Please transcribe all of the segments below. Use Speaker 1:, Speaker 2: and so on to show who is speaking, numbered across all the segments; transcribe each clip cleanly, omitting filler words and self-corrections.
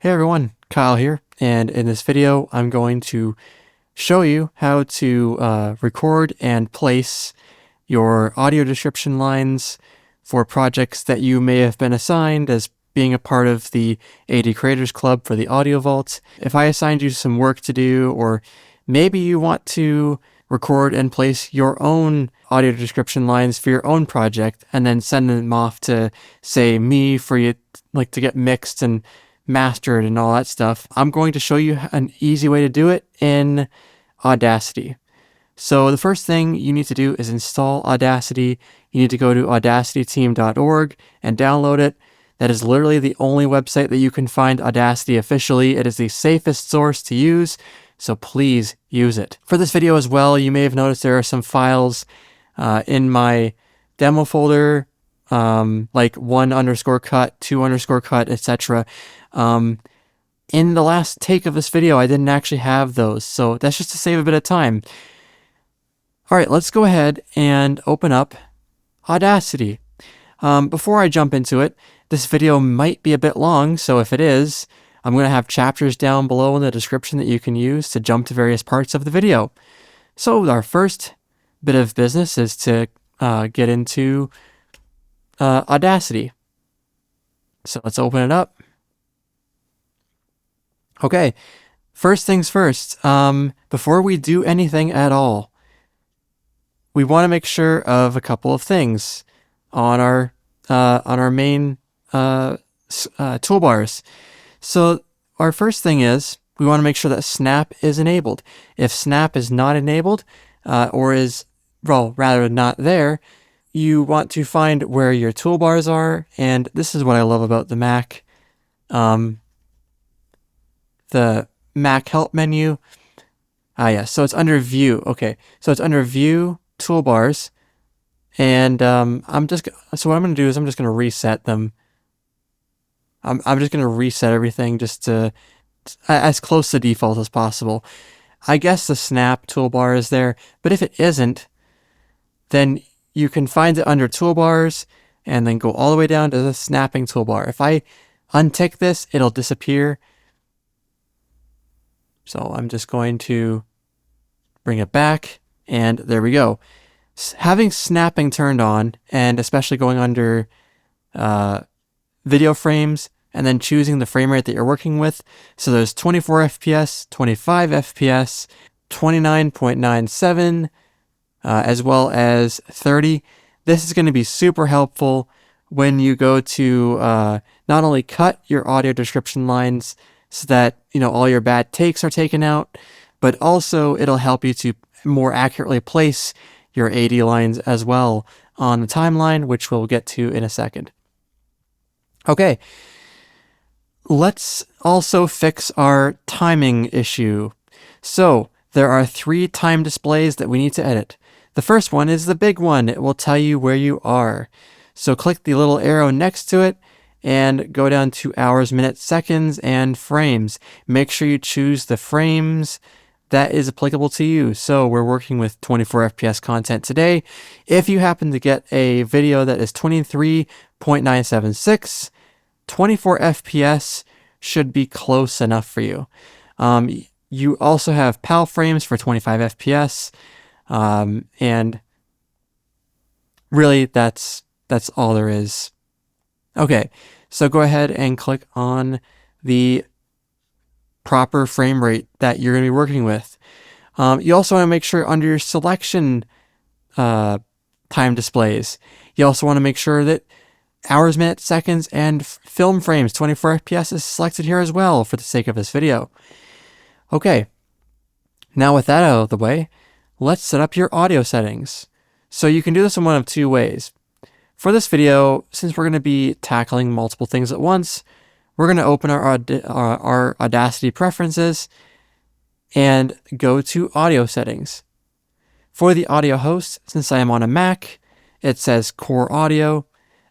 Speaker 1: Hey everyone, Kyle here, and in this video I'm going to show you how to record and place your audio description lines for projects that you may have been assigned as being a part of the AD Creators Club for the Audio Vault. If I assigned you some work to do, or maybe you want to record and place your own audio description lines for your own project and then send them off to, say, me for you to get mixed and mastered and all that stuff, I'm going to show you an easy way to do it in Audacity. So the first thing you need to do is install Audacity. You need to go to audacityteam.org and download it. That is literally the only website that you can find Audacity officially. It is the safest source to use, so please use it. For this video as well, you may have noticed there are some files in my demo folder, like 1_cut, 2_cut, etc. In the last take of this video, I didn't actually have those, so that's just to save a bit of time. All right, let's go ahead and open up Audacity. Before I jump into it, this video might be a bit long, so if it is, I'm going to have chapters down below in the description that you can use to jump to various parts of the video. So our first bit of business is to get into Audacity. So let's open it up. Okay, first things first, before we do anything at all, we want to make sure of a couple of things on our main toolbars. So our first thing is we want to make sure that Snap is enabled. If Snap is not enabled, or is, well, rather not there, you want to find where your toolbars are, and this is what I love about the Mac. The Mac help menu. Yes, so it's under View. Okay, so it's under View, Toolbars, and so what I'm going to do is I'm just going to reset them. I'm just going to reset everything just to as close to default as possible. I guess the Snap toolbar is there, but if it isn't, then you can find it under Toolbars and then go all the way down to the Snapping toolbar. If I untick this, it'll disappear. So I'm just going to bring it back, and there we go. Having snapping turned on, and especially going under video frames, and then choosing the frame rate that you're working with. So there's 24 FPS, 25 FPS, 29.97, as well as 30. This is going to be super helpful when you go to not only cut your audio description lines so that, you know, all your bad takes are taken out, but also it'll help you to more accurately place your AD lines as well on the timeline, which we'll get to in a second. Okay, let's also fix our timing issue. So there are 3 time displays that we need to edit. The first one is the big one. It will tell you where you are. So click the little arrow next to it and go down to hours, minutes, seconds, and frames. Make sure you choose the frames that is applicable to you. So we're working with 24 FPS content today. If you happen to get a video that is 23.976, 24 FPS should be close enough for you. You also have PAL frames for 25 FPS, and really that's all there is. Okay, so go ahead and click on the proper frame rate that you're going to be working with. You also want to make sure under your selection time displays, you also want to make sure that hours, minutes, seconds, and film frames, 24 FPS is selected here as well for the sake of this video. Okay, now with that out of the way, let's set up your audio settings. So you can do this in one of 2 ways. For this video, since we're going to be tackling multiple things at once, we're going to open our Audacity preferences and go to audio settings. For the audio host, since I am on a Mac, it says Core Audio.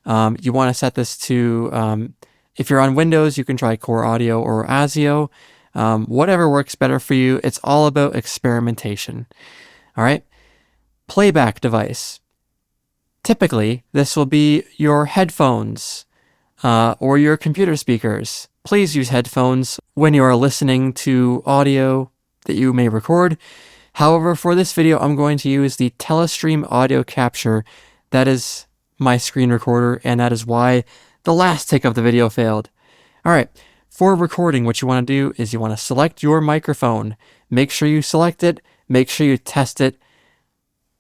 Speaker 1: You want to set this to, if you're on Windows, you can try Core Audio or ASIO. Whatever works better for you. It's all about experimentation. All right. Playback device. Typically, this will be your headphones or your computer speakers. please use headphones when you are listening to audio that you may record. However, for this video, I'm going to use the Telestream audio capture. That is my screen recorder, and that is why the last take of the video failed. All right, for recording, what you want to do is you want to select your microphone. Make sure you select it, make sure you test it,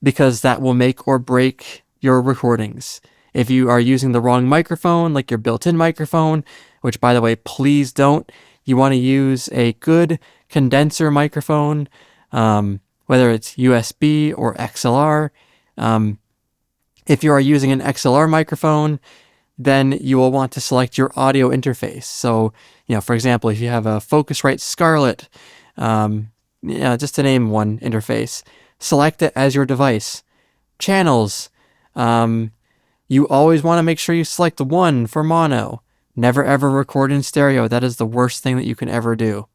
Speaker 1: because that will make or break your recordings. If you are using the wrong microphone, like your built-in microphone, which by the way, please don't, you want to use a good condenser microphone, whether it's USB or XLR. If you are using an XLR microphone, then you will want to select your audio interface. So, for example, if you have a Focusrite Scarlett, just to name one interface, select it as your device. Channels, you always want to make sure you select one for mono. Never ever record in stereo. That is the worst thing that you can ever do.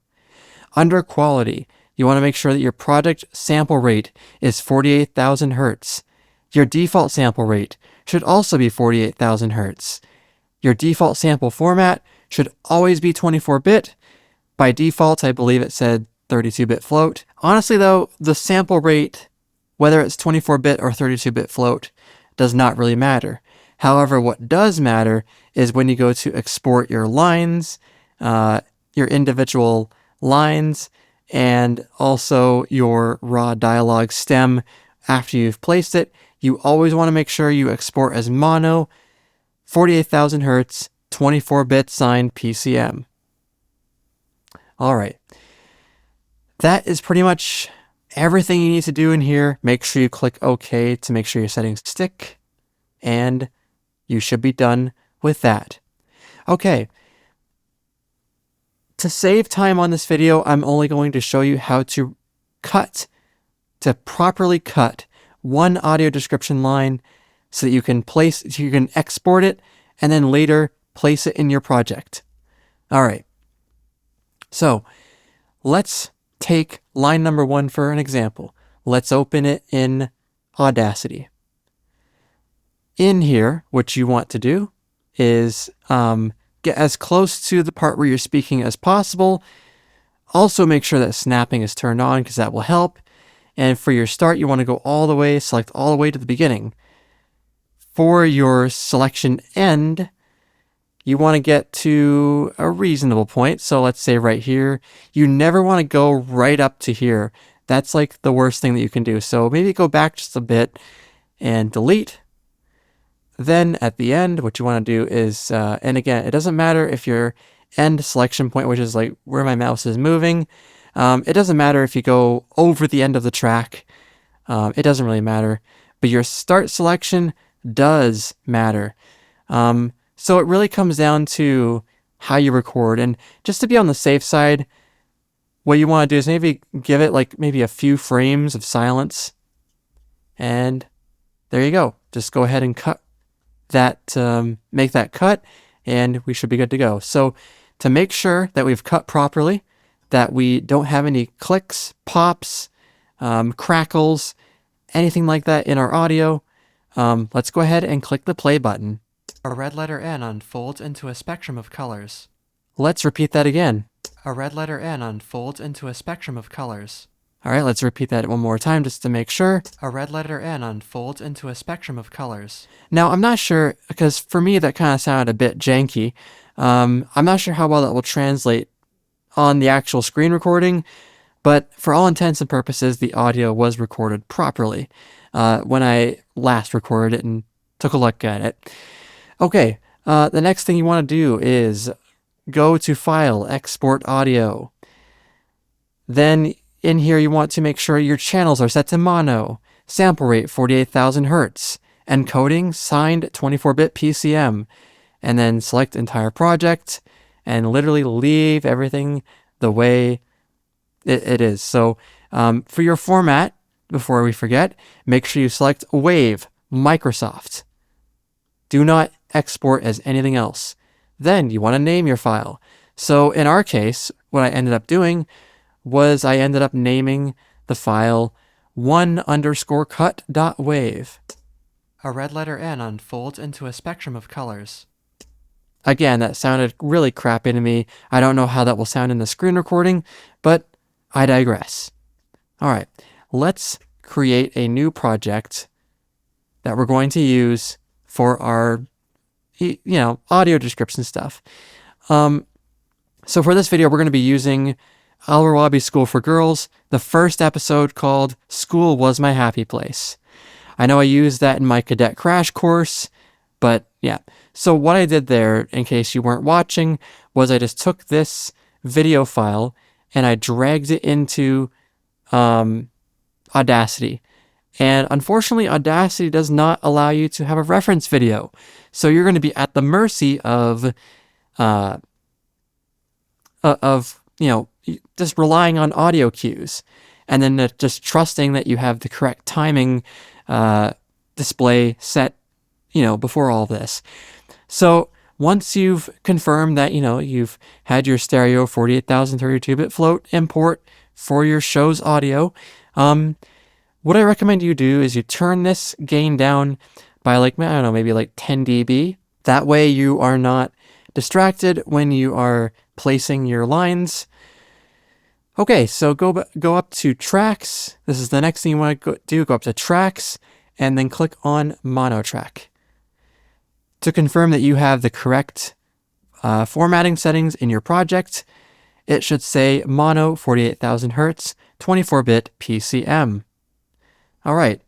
Speaker 1: Under quality, you want to make sure that your project sample rate is 48,000 Hertz. Your default sample rate should also be 48,000 Hertz. Your default sample format should always be 24-bit. By default, I believe it said 32-bit float. Honestly though, the sample rate, whether it's 24-bit or 32-bit float, does not really matter. However, what does matter is when you go to export your lines, your individual lines, and also your raw dialogue stem after you've placed it, you always want to make sure you export as mono, 48,000 Hertz, 24-bit signed PCM. All right. That is pretty much everything you need to do in here. Make sure you click OK to make sure your settings stick, and you should be done with that. Okay. To save time on this video, I'm only going to show you how to properly cut one audio description line so that you can export it and then later place it in your project. All right. So let's take line number 1 for an example. Let's open it in Audacity. In here, what you want to do is get as close to the part where you're speaking as possible. Also make sure that snapping is turned on because that will help. And for your start, you want to go all the way, select all the way to the beginning. For your selection end, you want to get to a reasonable point. So let's say right here. You never want to go right up to here. That's like the worst thing that you can do. So maybe go back just a bit and delete. Then at the end, what you want to do is, and again, it doesn't matter if your end selection point, which is like where my mouse is moving, it doesn't matter if you go over the end of the track. It doesn't really matter. But your start selection does matter. So it really comes down to how you record. And just to be on the safe side, what you want to do is maybe give it like maybe a few frames of silence. And there you go. Just go ahead and cut that, make that cut, and we should be good to go. So to make sure that we've cut properly, that we don't have any clicks, pops, crackles, anything like that in our audio, let's go ahead and click the play button. A red letter N unfolds into a spectrum of colors. Let's repeat that again. A red letter N unfolds into a spectrum of colors. All right, let's repeat that one more time just to make sure. A red letter N unfolds into a spectrum of colors. Now, I'm not sure, because for me that kind of sounded a bit janky. I'm not sure how well that will translate on the actual screen recording, but for all intents and purposes, the audio was recorded properly when I last recorded it and took a look at it. Okay, the next thing you want to do is go to File, Export Audio. Then in here, you want to make sure your channels are set to mono, sample rate 48,000 Hertz, encoding signed 24-bit PCM, and then select entire project and literally leave everything the way it is. So for your format, before we forget, make sure you select WAV, Microsoft. Do not export as anything else. Then you want to name your file. So in our case, what I ended up doing was I ended up naming the file 1_cut.wave. A red letter N unfolds into a spectrum of colors. Again, that sounded really crappy to me. I don't know how that will sound in the screen recording, but I digress. All right, let's create a new project that we're going to use for our, audio description stuff. So for this video, we're going to be using Al-Rawabi School for Girls, the first episode called School Was My Happy Place. I know I used that in my cadet crash course, but yeah. So what I did there, in case you weren't watching, was I just took this video file and I dragged it into Audacity. And unfortunately, Audacity does not allow you to have a reference video. So you're going to be at the mercy of just relying on audio cues, and then just trusting that you have the correct timing display set, before all this. So once you've confirmed that, you've had your stereo 48,032-bit float import for your show's audio, what I recommend you do is you turn this gain down by maybe 10 dB. That way you are not distracted when you are placing your lines. Okay, so go up to tracks. This is the next thing you want to do. Go up to tracks and then click on mono track. To confirm that you have the correct formatting settings in your project, it should say mono 48,000 Hertz, 24-bit PCM. All right.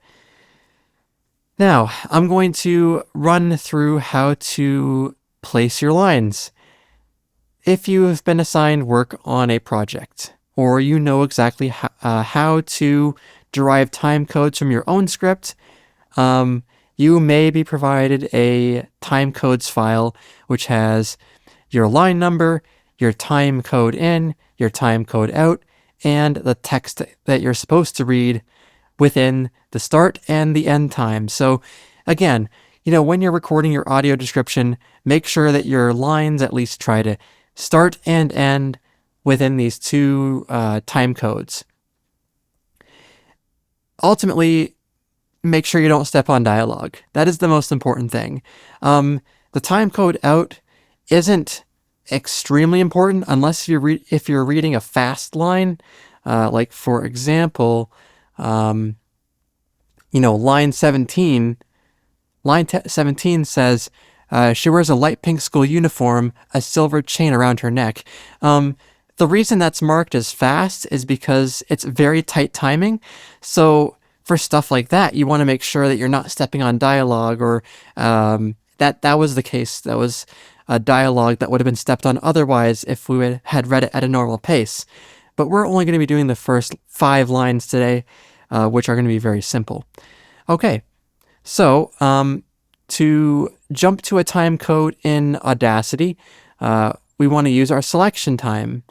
Speaker 1: Now, I'm going to run through how to place your lines. If you have been assigned work on a project, or you know exactly how to derive time codes from your own script, you may be provided a time codes file which has your line number, your time code in, your time code out, and the text that you're supposed to read within the start and the end time. So again, when you're recording your audio description, make sure that your lines at least try to start and end within these two time codes. Ultimately, make sure you don't step on dialogue. That is the most important thing. The time code out isn't extremely important unless if you're reading a fast line, like for example, line 17. Line 17 says, she wears a light pink school uniform, a silver chain around her neck. The reason that's marked as fast is because it's very tight timing. So for stuff like that, you want to make sure that you're not stepping on dialogue, or that was the case. That was a dialogue that would have been stepped on otherwise if we had read it at a normal pace. But we're only going to be doing the first 5 lines today, which are going to be very simple. Okay, so to jump to a time code in Audacity, we want to use our selection time.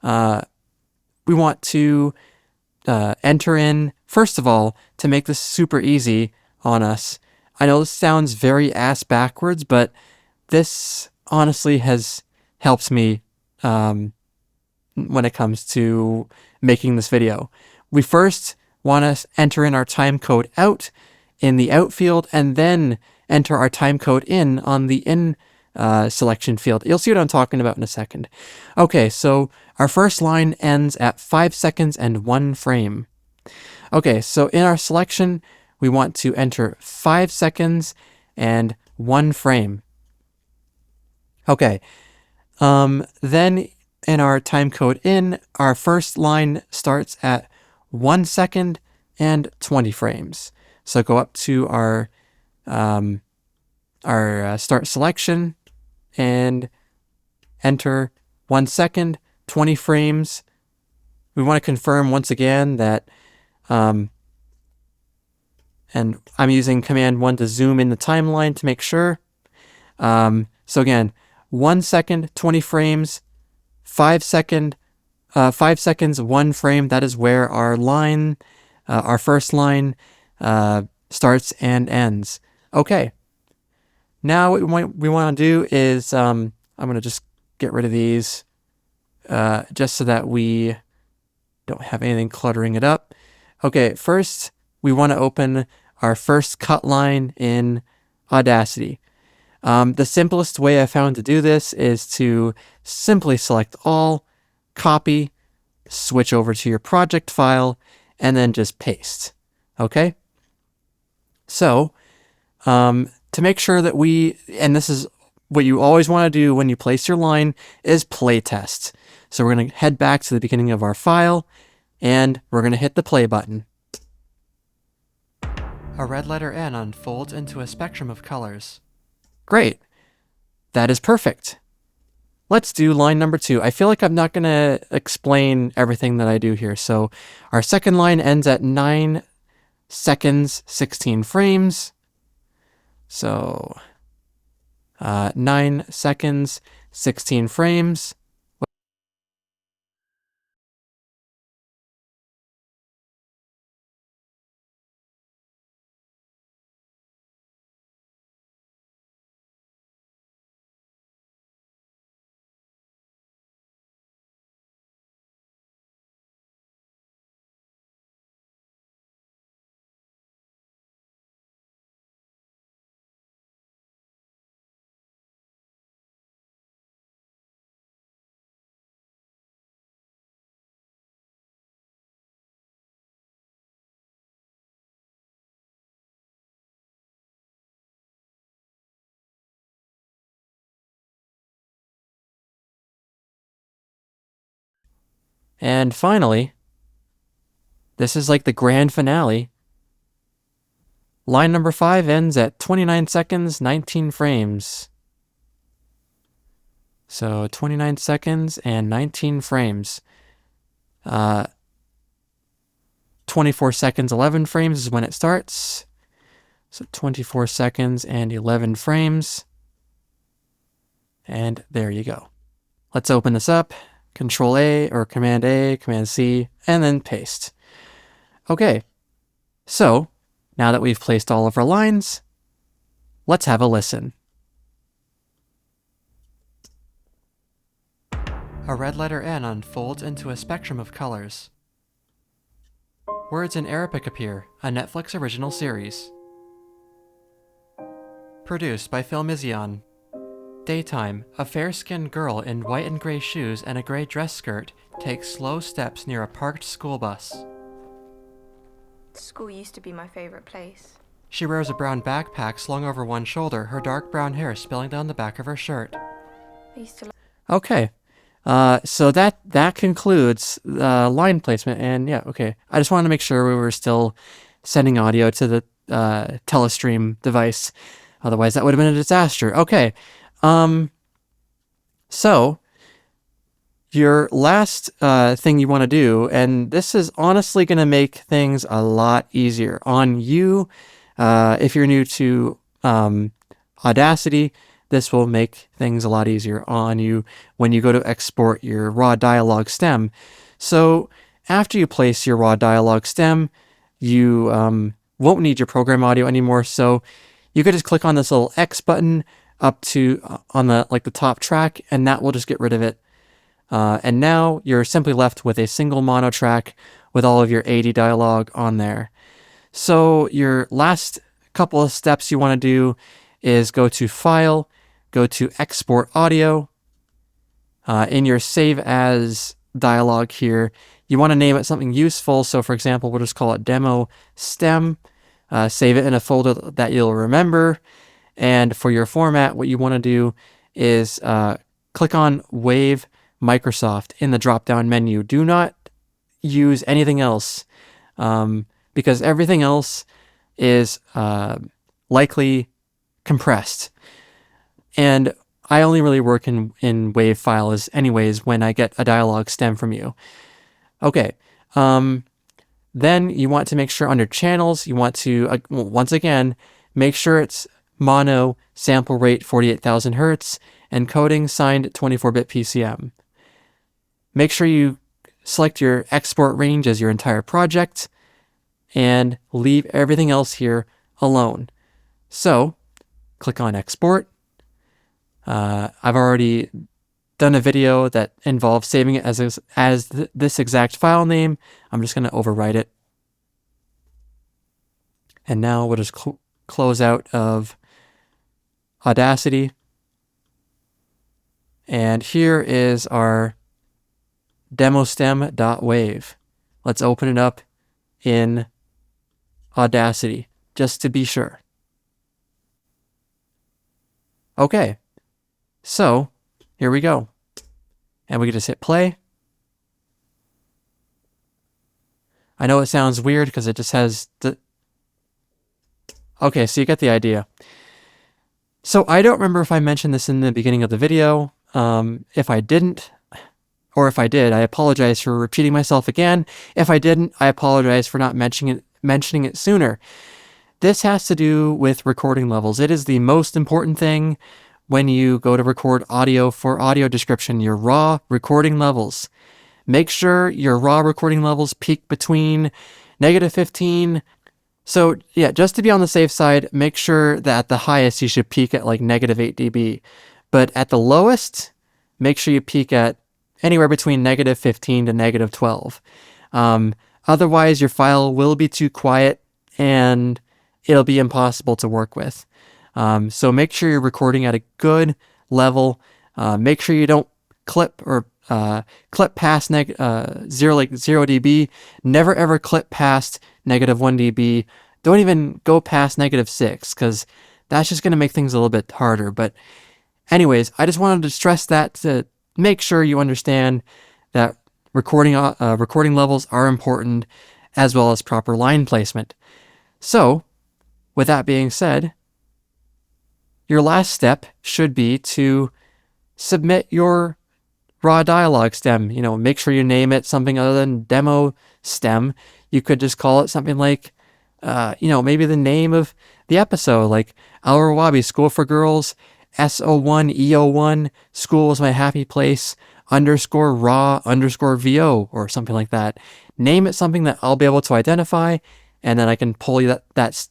Speaker 1: We want to enter in, first of all, to make this super easy on us. I know this sounds very ass backwards, but this honestly helps me when it comes to making this video. We first want to enter in our time code out in the out field, and then enter our time code in on the in selection field. You'll see what I'm talking about in a second. Okay, so our first line ends at 5 seconds and 1 frame. Okay, so in our selection, we want to enter 5 seconds and 1 frame. Okay, then in our time code in, our first line starts at 1 second and 20 frames. So go up to our start selection and enter 1 second, 20 frames. We want to confirm once again that, and I'm using Command 1 to zoom in the timeline to make sure. So again, 1 second, 20 frames, 5 seconds, 1 frame. That is where our line, our first line, starts and ends. Okay. Now what we want to do is, I'm going to just get rid of these, just so that we don't have anything cluttering it up. Okay, first we want to open our first cut line in Audacity. The simplest way I found to do this is to simply select all, copy, switch over to your project file, and then just paste. Okay? So, to make sure that and this is what you always want to do when you place your line, is playtest. So we're going to head back to the beginning of our file, and we're going to hit the play button. A red letter N unfolds into a spectrum of colors. Great. That is perfect. Let's do line number 2. I feel like I'm not going to explain everything that I do here. So our second line ends at 9 seconds, 16 frames. So 9 seconds, 16 frames. And finally, this is like the grand finale. Line number 5 ends at 29 seconds, 19 frames. So 29 seconds and 19 frames. 24 seconds, 11 frames is when it starts. So 24 seconds and 11 frames. And there you go. Let's open this up. Control A or Command A, Command C, and then paste. Okay, so now that we've placed all of our lines, let's have a listen. A red letter N unfolds into a spectrum of colors. Words in Arabic appear, a Netflix original series. Produced by Filmizion. Daytime, a fair-skinned girl in white and gray shoes and a gray dress skirt takes slow steps near a parked school bus.
Speaker 2: School used to be my favorite place.
Speaker 1: She wears a brown backpack slung over one shoulder, her dark brown hair spilling down the back of her shirt. Okay. So that concludes line placement, and yeah, okay. I just wanted to make sure we were still sending audio to the telestream device. Otherwise, that would have been a disaster. Okay. So your last thing you want to do, and this is honestly going to make things a lot easier on you. If you're new to Audacity, this will make things a lot easier on you when you go to export your raw dialogue stem. So after you place your raw dialogue stem, you won't need your program audio anymore. So you could just click on this little X button up to on the top track, and that will just get rid of it. And now you're simply left with a single mono track with all of your 80 dialogue on there. So your last couple of steps you want to do is go to File, go to Export Audio. In your Save As dialog here, you want to name it something useful. So for example, we'll just call it Demo Stem. Save it in a folder that you'll remember. And for your format, what you want to do is click on Wave Microsoft in the drop-down menu. Do not use anything else because everything else is likely compressed. And I only really work in WAV files anyways when I get a dialogue stem from you. Okay. Then you want to make sure under channels, you want to, once again, make sure it's mono, sample rate 48,000 hertz, encoding signed 24-bit PCM. Make sure you select your export range as your entire project and leave everything else here alone. So click on export. I've already done a video that involves saving it as this exact file name. I'm just going to overwrite it. And now we'll just close out of Audacity. And here is our demostem.wave. Let's open it up in Audacity, just to be sure. Okay, so here we go. And we can just hit play. I know it sounds weird because it just has the... Okay, so you get the idea. So I don't remember if I mentioned this in the beginning of the video. If I didn't, or if I did, I apologize for repeating myself again. If I didn't, I apologize for not mentioning it sooner. This has to do with recording levels. It is the most important thing when you go to record audio for audio description, your raw recording levels. Make sure your raw recording levels peak between -15. So yeah, just to be on the safe side, make sure that at the highest you should peak at like -8 dB. But at the lowest, make sure you peak at anywhere between -15 to -12. Otherwise, your file will be too quiet and it'll be impossible to work with. So make sure you're recording at a good level. Make sure you don't clip or clip past 0 dB. Never ever clip past -1 dB. Don't even go past -6 because that's just going to make things a little bit harder. But anyways, I just wanted to stress that to make sure you understand that recording levels are important, as well as proper line placement. So, with that being said, your last step should be to submit your raw dialogue stem. Make sure you name it something other than demo stem. You could just call it something like, maybe the name of the episode, like Our Wabi School for Girls, SO1, EO1, School is my happy place, _raw_VO, or something like that. Name it something that I'll be able to identify, and then I can pull that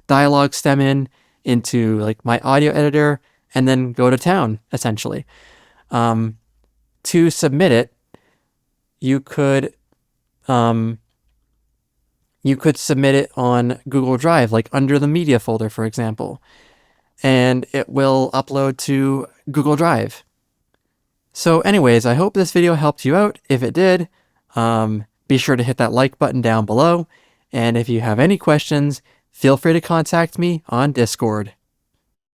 Speaker 1: dialogue stem into like my audio editor, and then go to town, essentially. To submit it, you could submit it on Google Drive, like under the media folder, for example, and it will upload to Google Drive. So anyways, I hope this video helped you out. If it did, be sure to hit that like button down below. And if you have any questions, feel free to contact me on Discord.